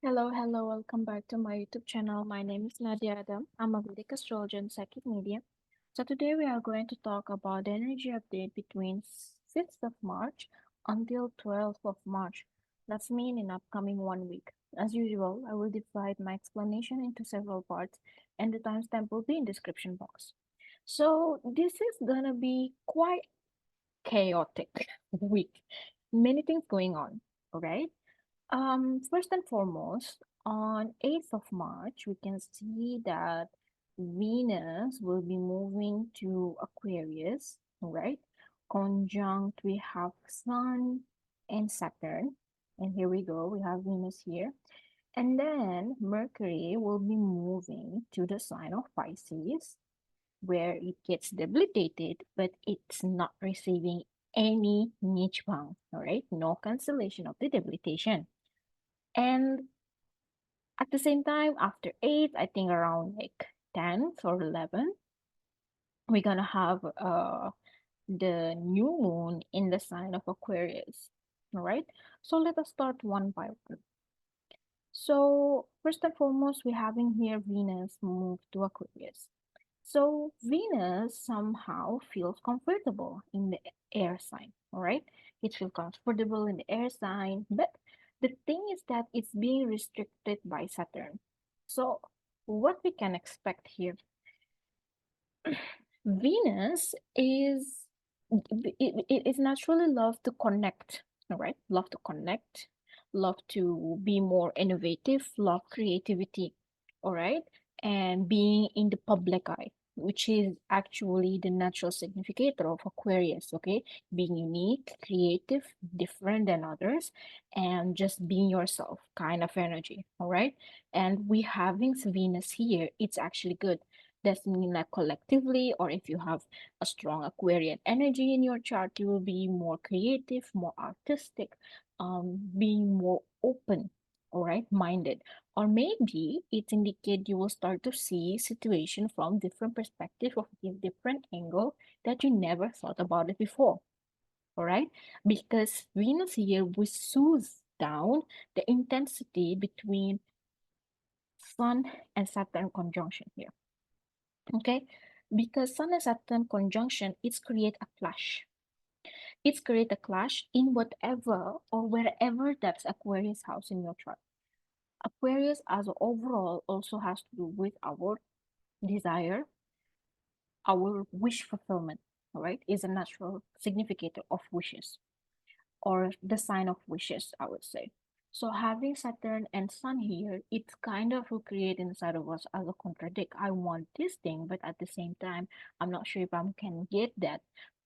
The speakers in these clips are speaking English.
Hello, welcome back to my YouTube channel. My name is Nadia. I'm a Vedic Astrologer and Psychic Medium. So today we are going to talk about the energy update between 5th of March until 12th of March. That's mean in upcoming 1 week. As usual, I will divide my explanation into several parts and the timestamp will be in description box. So this is gonna be quite chaotic week. Many things going on, alright? First and foremost, on 8th of March, we can see that Venus will be moving to Aquarius, right? Conjunct, we have Sun and Saturn. And here we go, we have Venus here. And then Mercury will be moving to the sign of Pisces, where it gets debilitated, but it's not receiving any niche bound, all right? No cancellation of the debilitation. And at the same time, after 8, I think around like 10th or 11th, we're gonna have the new moon in the sign of Aquarius. All right. So let us start one by one. So first and foremost, we're having here Venus move to Aquarius. So Venus somehow feels comfortable in the air sign, all right? It feels comfortable in the air sign, but the thing is that it's being restricted by Saturn. So what we can expect here, Venus it is naturally love to connect, all right? Love to connect, love to be more innovative, love creativity, all right? And being in the public eye, which is actually the natural significator of Aquarius, okay? Being unique, creative, different than others, and just being yourself kind of energy, all right? And we having Venus here, it's actually good. Doesn't mean like collectively, or if you have a strong Aquarian energy in your chart, you will be more creative, more artistic, being more open, all right, minded. Or maybe it indicate you will start to see situation from different perspective of a different angle that you never thought about it before. All right, because Venus here will soothe down the intensity between Sun and Saturn conjunction here. Okay, because Sun and Saturn conjunction, it's create a clash. It's create a clash in whatever or wherever that's Aquarius house in your chart. Aquarius as overall also has to do with our desire, our wish fulfillment, all right, is a natural significator of wishes or the sign of wishes, I would say. So having Saturn and Sun here, it kind of will create inside of us as a contradict. I want this thing, but at the same time, I'm not sure if I can get that.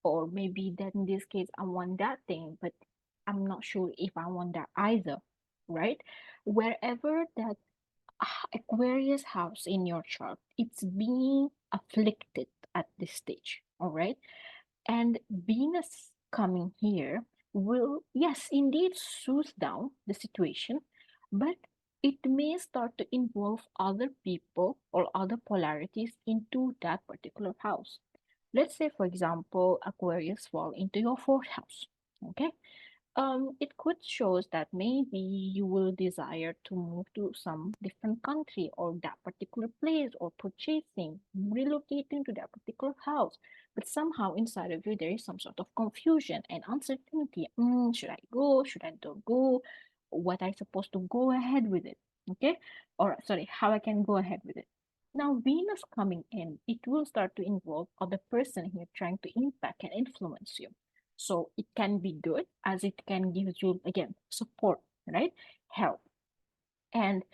Or maybe that in this case, I want that thing, but I'm not sure if I want that either, right? Wherever that Aquarius house in your chart, it's being afflicted at this stage, all right? And Venus coming here will, yes, indeed soothe down the situation, but it may start to involve other people or other polarities into that particular house. Let's say, for example, Aquarius fall into your fourth house. Okay, it could shows that maybe you will desire to move to some different country or that particular place or purchasing, relocating to that particular house. But somehow inside of you, there is some sort of confusion and uncertainty. Should I go? Should I don't go? What I supposed to go ahead with it? Okay, or sorry, how I can go ahead with it. Now, Venus coming in, it will start to involve other person here trying to impact and influence you. So it can be good as it can give you, again, support, right? Help and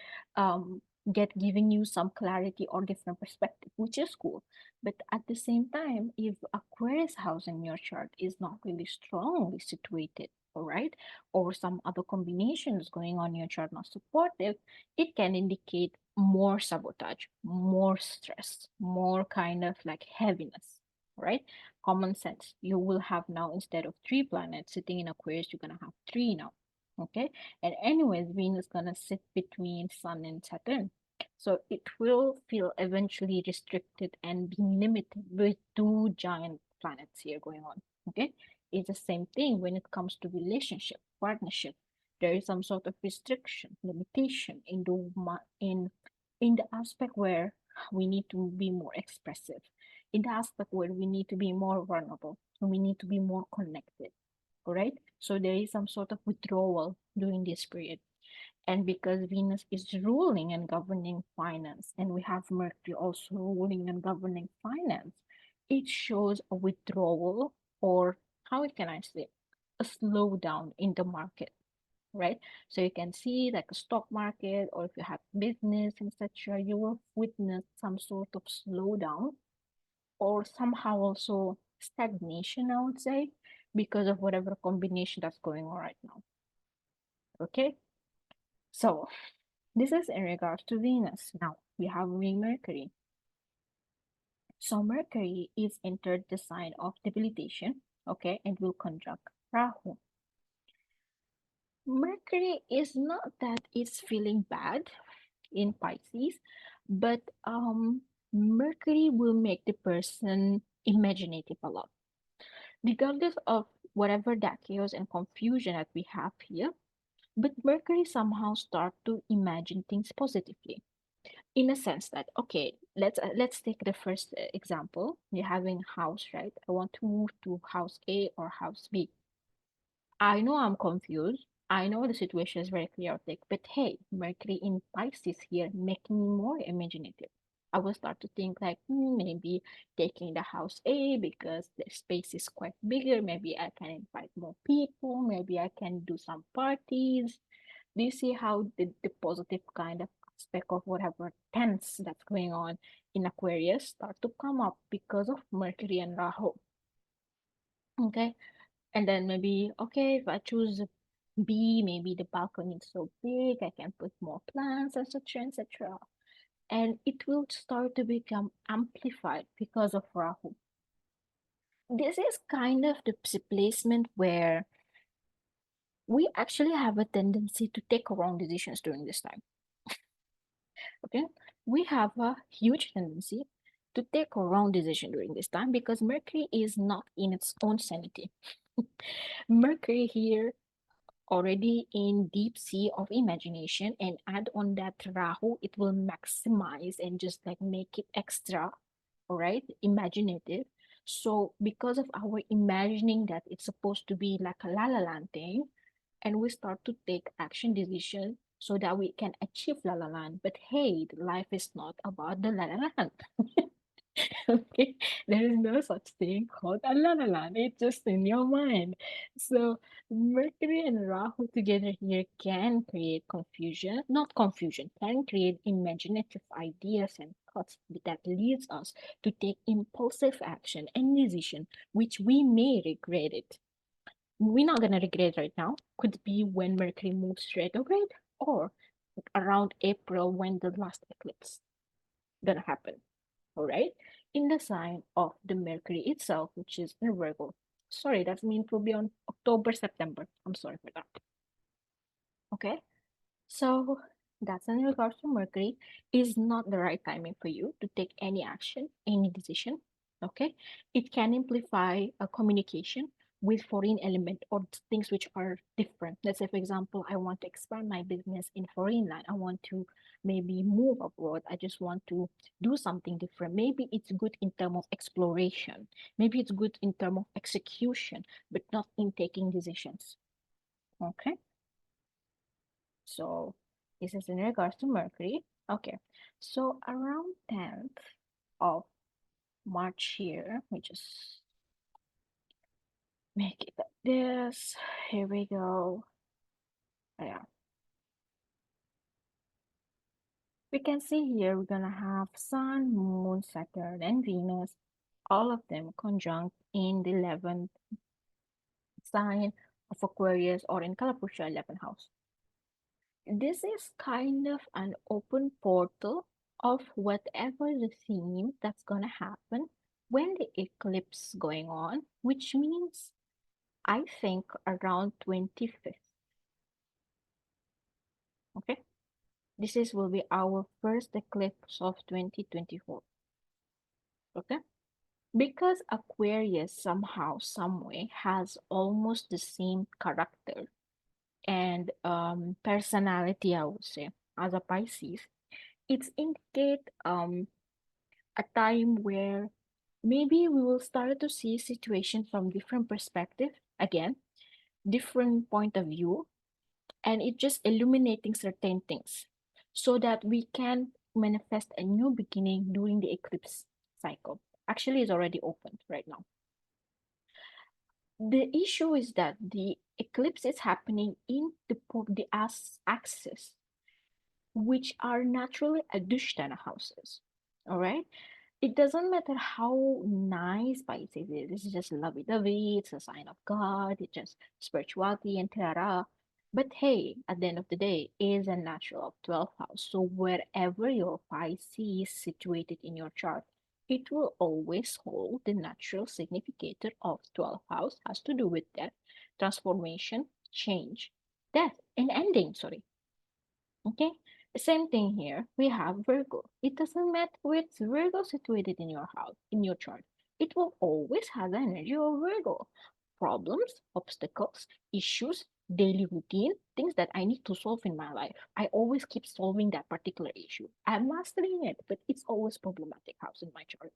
get giving you some clarity or different perspective, which is cool. But at the same time, if Aquarius house in your chart is not really strongly situated, all right, or some other combinations going on in your chart not supportive, it can indicate more sabotage, more stress, more kind of like heaviness, right? Common sense. You will have now, instead of 3 planets sitting in Aquarius, you're gonna have 3 now. Okay, and anyways, Venus gonna sit between Sun and Saturn. So it will feel eventually restricted and be limited with 2 giant planets here going on. Okay, it's the same thing when it comes to relationship, partnership. There is some sort of restriction, limitation in the aspect where we need to be more expressive, in the aspect where we need to be more vulnerable, and we need to be more connected. All right. So there is some sort of withdrawal during this period. And because Venus is ruling and governing finance, and we have Mercury also ruling and governing finance, it shows a withdrawal, or how can I say, a slowdown in the market, right? So you can see like a stock market, or if you have business, etc., you will witness some sort of slowdown, or somehow also stagnation, I would say, because of whatever combination that's going on right now. Okay, so this is in regards to Venus. Now we have Mercury. So Mercury is entered the sign of debilitation, okay, and will conjunct Rahu. Mercury is not that it's feeling bad in Pisces, but Mercury will make the person imaginative a lot. Regardless of whatever that chaos and confusion that we have here, but Mercury somehow start to imagine things positively, in a sense that, okay, let's take the first example. You're having house, right? I want to move to house A or house B. I know I'm confused. I know the situation is very chaotic, but hey, Mercury in Pisces here making me more imaginative. I will start to think like, maybe taking the house A because the space is quite bigger. Maybe I can invite more people. Maybe I can do some parties. Do you see how the positive kind of aspect of whatever tense that's going on in Aquarius start to come up because of Mercury and Rahu? Okay. And then maybe, okay, if I choose B, maybe the balcony is so big, I can put more plants, etc., etc. And it will start to become amplified because of Rahu. This is kind of the placement where we actually have a tendency to take wrong decisions during this time. Okay, we have a huge tendency to take a wrong decision during this time because Mercury is not in its own sanity. Mercury here already in deep sea of imagination, and add on that Rahu, it will maximize and just like make it extra, all right, imaginative. So because of our imagining that it's supposed to be like a la la land thing, and we start to take action decisions so that we can achieve la la land. But hey, life is not about the la la land. Okay, there is no such thing called a la la land. It's just in your mind. So Mercury and Rahu together here can create confusion, not confusion, can create imaginative ideas and thoughts that leads us to take impulsive action and decision, which we may regret it. We're not gonna regret right now. Could be when Mercury moves retrograde, or around April when the last eclipse gonna happen. All right, in the sign of the Mercury itself, which is in Virgo. Sorry, that means it will be on October, September. I'm sorry for that. Okay, so that's in regards to Mercury. Is not the right timing for you to take any action, any decision. Okay, it can amplify a communication with foreign element or things which are different. Let's say, for example, I want to expand my business in foreign land. I want to maybe move abroad. I just want to do something different. Maybe it's good in terms of exploration. Maybe it's good in terms of execution, but not in taking decisions. Okay. So this is in regards to Mercury. Okay, so around 10th of March here, we just make it like this. Here we go. Yeah. We can see here we're gonna have Sun, Moon, Saturn, and Venus, all of them conjunct in the 11th sign of Aquarius or in Kalapusha 11th house. This is kind of an open portal of whatever the theme that's gonna happen when the eclipse going on, which means I think around 25th. Okay, this is will be our first eclipse of 2024. Okay, because Aquarius somehow, some way has almost the same character and personality, I would say, as a Pisces, it's indicate a time where maybe we will start to see situation from different perspective, again, different point of view, and it just illuminating certain things so that we can manifest a new beginning during the eclipse cycle. Actually, it's already opened right now. The issue is that the eclipse is happening in the axis, which are naturally Adhisthana houses. All right. It doesn't matter how nice Pisces is. This is just lovey-dovey. It's a sign of God. It's just spirituality and terra. But hey, at the end of the day, it is a natural of 12th house. So wherever your Pisces is situated in your chart, it will always hold the natural significator of 12th house. Has to do with death, transformation, change, death, and ending. Sorry. Okay, same thing here. We have Virgo. It doesn't matter which Virgo situated in your house, in your chart. It will always have the energy of Virgo. Problems, obstacles, issues, daily routine, things that I need to solve in my life. I always keep solving that particular issue. I'm mastering it, but it's always problematic house in my chart.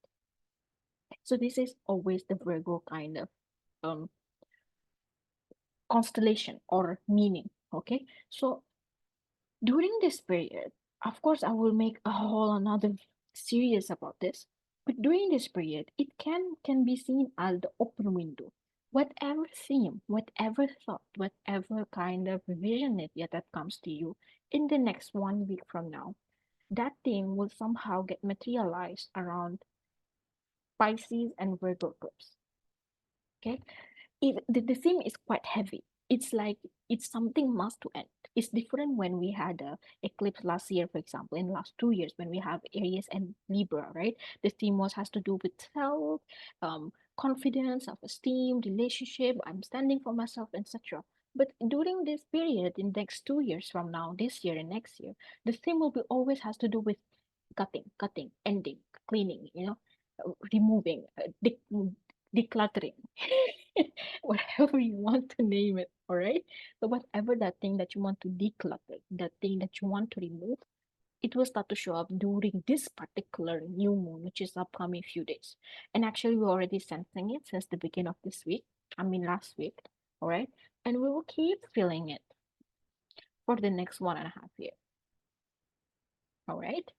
So this is always the Virgo kind of um constellation or meaning. Okay, so during this period, of course, I will make a whole another series about this. But during this period, it can be seen as the open window. Whatever theme, whatever thought, whatever kind of vision that comes to you in the next 1 week from now, that theme will somehow get materialized around Pisces and Virgo groups. Okay, the theme is quite heavy. It's like it's something must to end. It's different when we had a eclipse last year, for example, in the last 2 years when we have Aries and Libra, right? The theme was has to do with self, confidence, self-esteem, relationship. I'm standing for myself, etc. But during this period, in the next 2 years from now, this year and next year, the theme will be always has to do with cutting, ending, cleaning, removing, decluttering, whatever you want to name it, all right? So whatever that thing that you want to declutter, that thing that you want to remove, it will start to show up during this particular new moon, which is upcoming few days. And actually, we're already sensing it since the beginning of this week. I mean, last week, all right? And we will keep feeling it for the next 1.5 years, all right?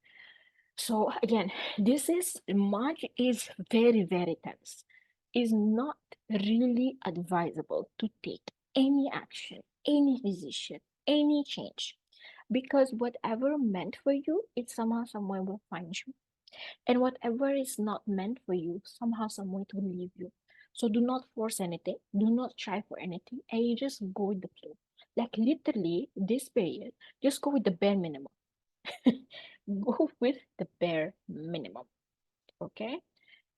So again, this is March is very, very tense. Is not really advisable to take any action, any decision, any change. Because whatever meant for you, it somehow, somewhere will find you. And whatever is not meant for you, somehow, somewhere it will leave you. So do not force anything, do not try for anything, and you just go with the flow. Like literally, this period, just go with the bare minimum. Go with the bare minimum. Okay.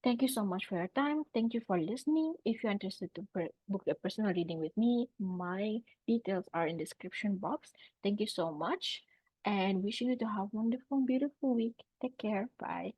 Thank you so much for your time. Thank you for listening. If you're interested to book a personal reading with me, my details are in the description box. Thank you so much and wishing you to have a wonderful, beautiful week. Take care. Bye.